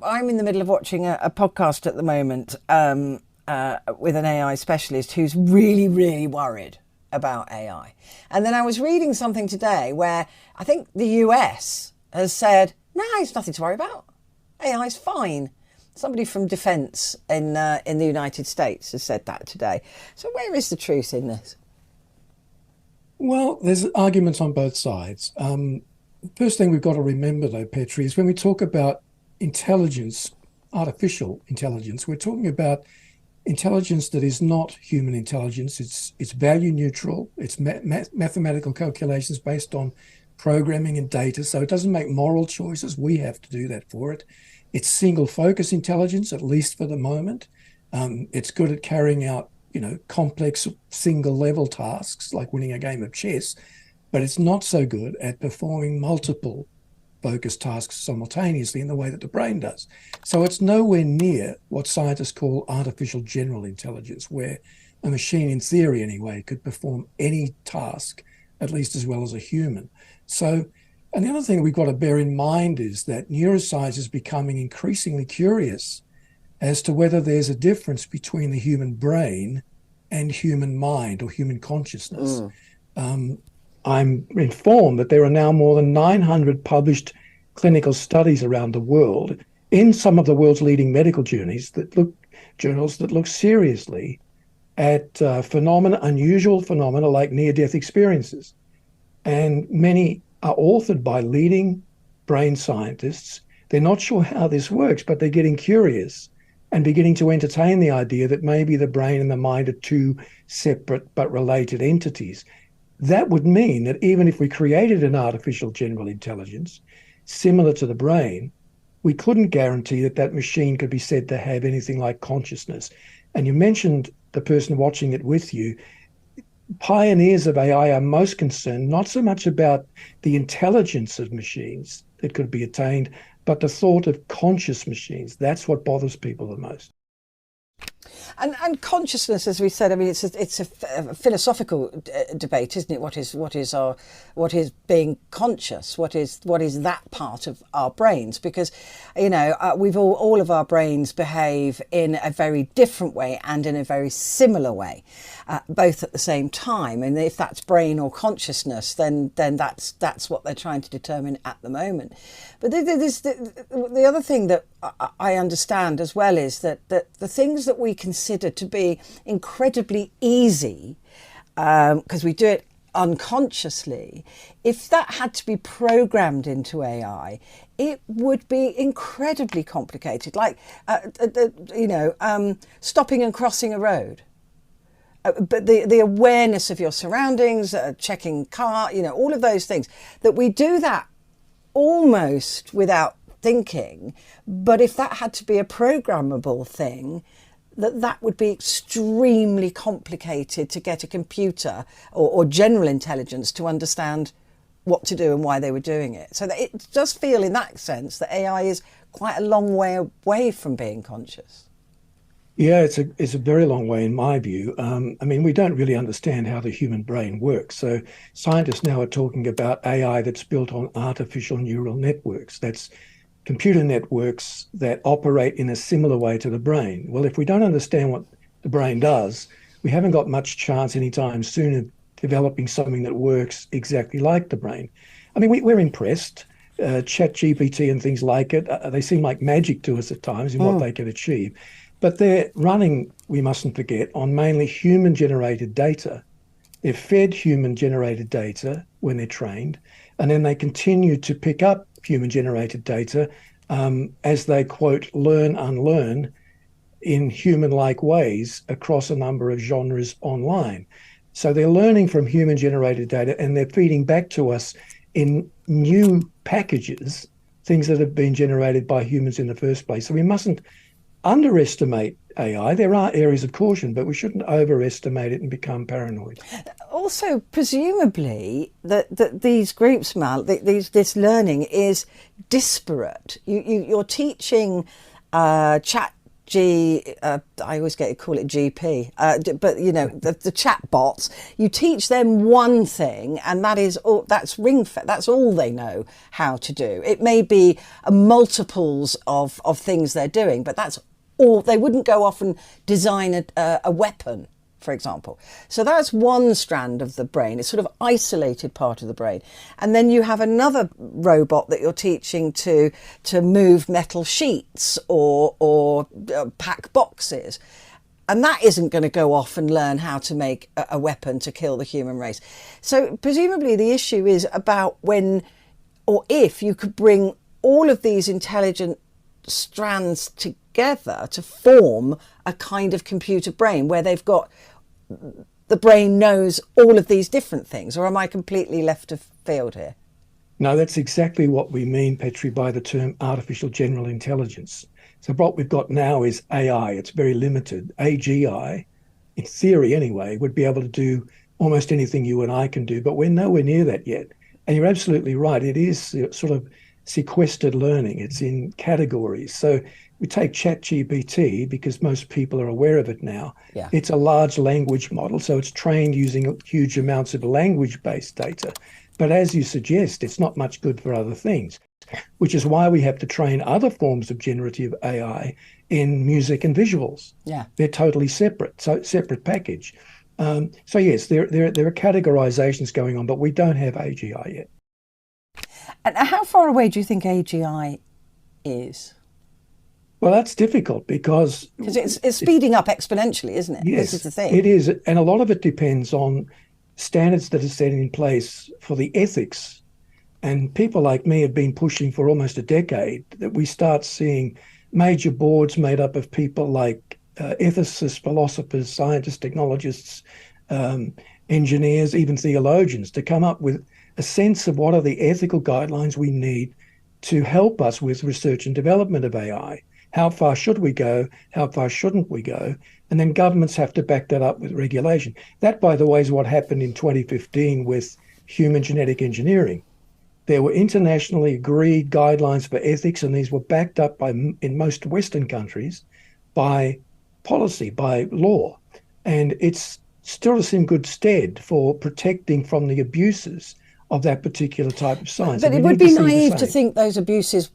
I'm in the middle of watching a podcast at the moment with an AI specialist who's really, really worried about AI. And then I was reading something today where I think the US has said, no, it's nothing to worry about. AI is fine. Somebody from defence in the United States has said that today. So where is the truth in this? Well, there's arguments on both sides. First thing we've got to remember, though, Petrie, is when we talk about intelligence, artificial intelligence, we're talking about intelligence that is not human intelligence. It's value neutral. It's mathematical calculations based on programming and data. So it doesn't make moral choices. We have to do that for it. It's single focus intelligence, at least for the moment. It's good at carrying out, complex single level tasks like winning a game of chess, but it's not so good at performing multiple focused tasks simultaneously in the way that the brain does. So it's nowhere near what scientists call artificial general intelligence, where a machine, in theory anyway, could perform any task at least as well as a human. So, and the other thing we've got to bear in mind is that neuroscience is becoming increasingly curious as to whether there's a difference between the human brain and human mind or human consciousness. I'm informed that there are now more than 900 published clinical studies around the world in some of the world's leading medical journals that look seriously at unusual phenomena like near-death experiences. And many are authored by leading brain scientists. They're not sure how this works, but they're getting curious and beginning to entertain the idea that maybe the brain and the mind are two separate but related entities. That would mean that even if we created an artificial general intelligence similar to the brain, we couldn't guarantee that that machine could be said to have anything like consciousness. And you mentioned the person watching it with you. Pioneers of AI are most concerned not so much about the intelligence of machines that could be attained, but the thought of conscious machines. That's what bothers people the most. And consciousness, as we said, I mean, it's a philosophical debate, isn't it? What is being conscious? What is that part of our brains? Because, we've all of our brains behave in a very different way and in a very similar way, both at the same time. And if that's brain or consciousness, then that's what they're trying to determine at the moment. But the other thing that I understand as well is that the things that we consider to be incredibly easy, because we do it unconsciously, if that had to be programmed into AI, it would be incredibly complicated, like stopping and crossing a road. But the awareness of your surroundings, checking car, all of those things, that we do that almost without thinking. But if that had to be a programmable thing, that would be extremely complicated to get a computer or general intelligence to understand what to do and why they were doing it. So that it does feel in that sense that AI is quite a long way away from being conscious. Yeah, it's a very long way in my view. We don't really understand how the human brain works. So scientists now are talking about AI that's built on artificial neural networks. That's computer networks that operate in a similar way to the brain. Well, if we don't understand what the brain does, we haven't got much chance anytime soon of developing something that works exactly like the brain. I mean, we're impressed. ChatGPT and things like it, they seem like magic to us at times in what they can achieve. But they're running, we mustn't forget, on mainly human-generated data. They're fed human-generated data when they're trained, and then they continue to pick up human-generated data as they, quote, learn, unlearn in human-like ways across a number of genres online. So they're learning from human-generated data and they're feeding back to us in new packages, things that have been generated by humans in the first place. So we mustn't underestimate AI. There are areas of caution, but we shouldn't overestimate it and become paranoid. Also, presumably, that these groups, Mal, this learning is disparate. You're teaching chat I always call it GP, but you know, the chat bots, you teach them one thing and that's that's all they know how to do. It may be multiples of things they're doing, but that's all. They wouldn't go off and design a weapon, for example. So that's one strand of the brain. It's sort of isolated part of the brain. And then you have another robot that you're teaching to move metal sheets or pack boxes. And that isn't going to go off and learn how to make a weapon to kill the human race. So presumably the issue is about when or if you could bring all of these intelligent strands together to form a kind of computer brain where they've got the brain knows all of these different things. Or am I completely left of field here? No, that's exactly what we mean, Petrie, by the term artificial general intelligence. So what we've got now is AI. It's very limited. AGI, in theory anyway, would be able to do almost anything you and I can do, but we're nowhere near that yet. And you're absolutely right. It is sort of sequestered learning. It's in categories. So we take ChatGPT because most people are aware of it now. Yeah. It's a large language model, so it's trained using huge amounts of language-based data. But as you suggest, it's not much good for other things, which is why we have to train other forms of generative AI in music and visuals. Yeah. They're totally separate, so separate package. So yes, there are categorizations going on, but we don't have AGI yet. And how far away do you think AGI is? Well, that's difficult because it's speeding up exponentially, isn't it? Yes, this is the thing. It is, and a lot of it depends on standards that are set in place for the ethics. And people like me have been pushing for almost a decade that we start seeing major boards made up of people like ethicists, philosophers, scientists, technologists, engineers, even theologians, to come up with a sense of what are the ethical guidelines we need to help us with research and development of AI. How far should we go? How far shouldn't we go? And then governments have to back that up with regulation. That, by the way, is what happened in 2015 with human genetic engineering. There were internationally agreed guidelines for ethics, and these were backed up by, in most Western countries, by policy, by law. And it's still us in good stead for protecting from the abuses of that particular type of science. But it would be naive to think those abuses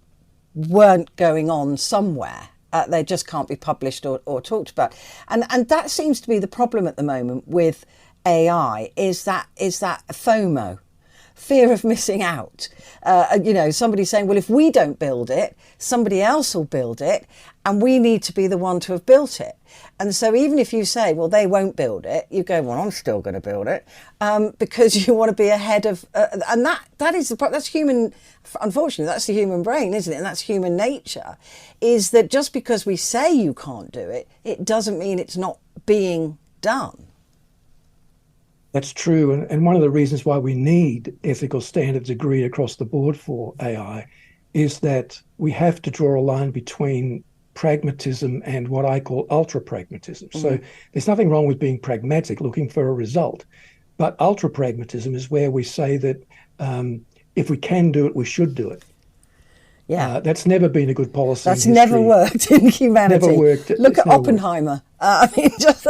weren't going on somewhere. They just can't be published or talked about. And that seems to be the problem at the moment with AI, is that FOMO, fear of missing out. Somebody saying, well, if we don't build it, somebody else will build it, and we need to be the one to have built it. And so even if you say, well, they won't build it, you go, well, I'm still going to build it, because you want to be ahead of, and that is that's human. Unfortunately, that's the human brain, isn't it? And that's human nature, is that just because we say you can't do it, it doesn't mean it's not being done. That's true. And one of the reasons why we need ethical standards agreed across the board for AI is that we have to draw a line between pragmatism and what I call ultra-pragmatism. Mm-hmm. So there's nothing wrong with being pragmatic, looking for a result. But ultra-pragmatism is where we say that if we can do it, we should do it. Yeah, that's never been a good policy. That's never worked in humanity. Never worked. Look at Oppenheimer. I mean, just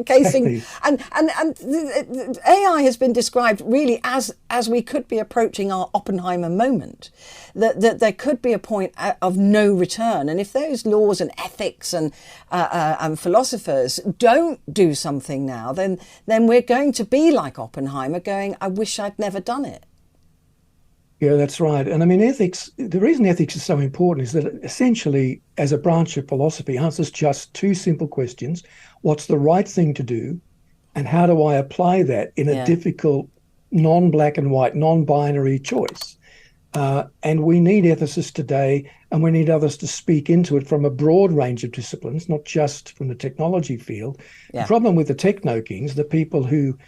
casing. Exactly. And AI has been described really as we could be approaching our Oppenheimer moment. That there could be a point of no return. And if those laws and ethics and philosophers don't do something now, then we're going to be like Oppenheimer, going, I wish I'd never done it. Yeah, that's right. And I mean, ethics, the reason ethics is so important is that it essentially, as a branch of philosophy, answers just two simple questions. What's the right thing to do? And how do I apply that in a difficult, non-black and white, non-binary choice? And we need ethicists today, and we need others to speak into it from a broad range of disciplines, not just from the technology field. Yeah. The problem with the techno-kings, the people who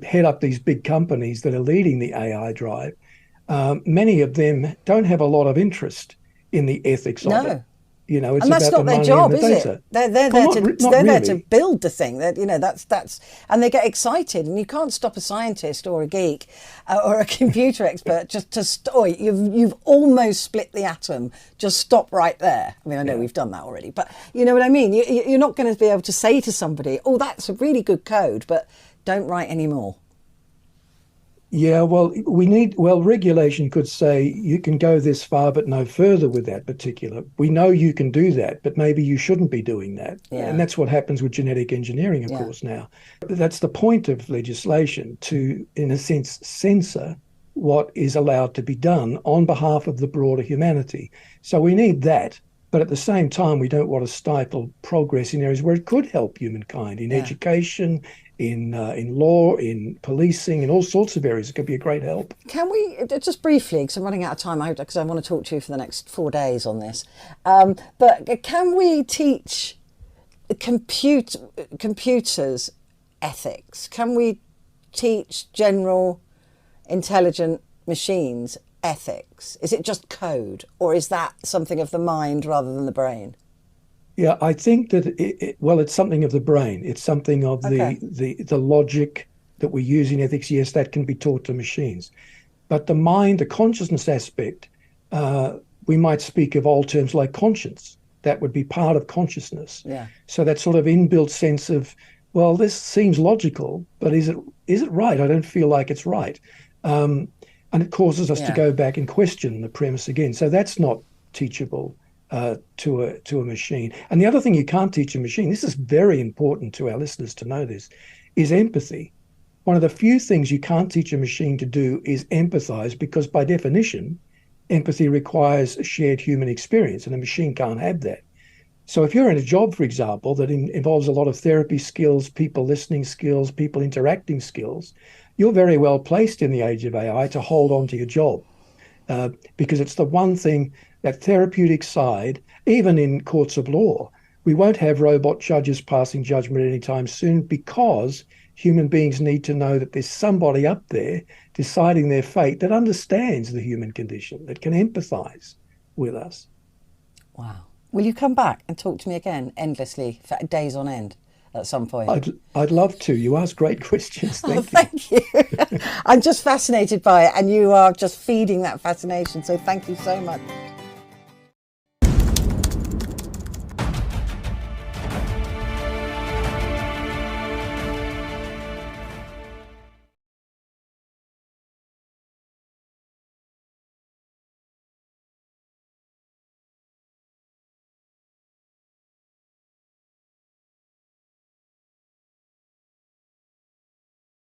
head up these big companies that are leading the AI drive, many of them don't have a lot of interest in the ethics of it. It's and that's about not the their money job, and the is data. it? They're there Well, to not they're there really. to build the thing. That that's and they get excited, and you can't stop a scientist or a geek or a computer expert just to you've almost split the atom. Just stop right there. I mean, I know we've done that already, but you know what I mean. You're not going to be able to say to somebody, "Oh, that's a really good code," but don't write any more. Yeah, well, regulation could say you can go this far, but no further with that particular. We know you can do that, but maybe you shouldn't be doing that. Yeah. And that's what happens with genetic engineering, of course, now. That's the point of legislation, to, in a sense, censor what is allowed to be done on behalf of the broader humanity. So we need that. But at the same time, we don't want to stifle progress in areas where it could help humankind, in education, in law, in policing, in all sorts of areas. It could be a great help. Can we, just briefly, because I'm running out of time, because I want to talk to you for the next 4 days on this, but can we teach computers ethics? Can we teach general intelligent machines ethics? Is it just code, or is that something of the mind rather than the brain? Yeah, I think that it's something of the brain. It's something of the logic that we use in ethics. Yes, that can be taught to machines, but the mind, the consciousness aspect, we might speak of old terms like conscience. That would be part of consciousness. Yeah. So that sort of inbuilt sense of, well, this seems logical, but is it right? I don't feel like it's right. And it causes us to go back and question the premise again. So that's not teachable to a machine. And the other thing you can't teach a machine, this is very important to our listeners to know this, is empathy. One of the few things you can't teach a machine to do is empathize, because by definition, empathy requires a shared human experience, and a machine can't have that. So if you're in a job, for example, that involves a lot of therapy skills, people listening skills, people interacting skills, you're very well placed in the age of AI to hold on to your job, because it's the one thing, that therapeutic side. Even in courts of law, we won't have robot judges passing judgment anytime soon, because human beings need to know that there's somebody up there deciding their fate that understands the human condition, that can empathize with us. Wow. Will you come back and talk to me again endlessly for days on end at some point? I'd love to. You ask great questions. Thank you. I'm just fascinated by it, and you are just feeding that fascination. So thank you so much.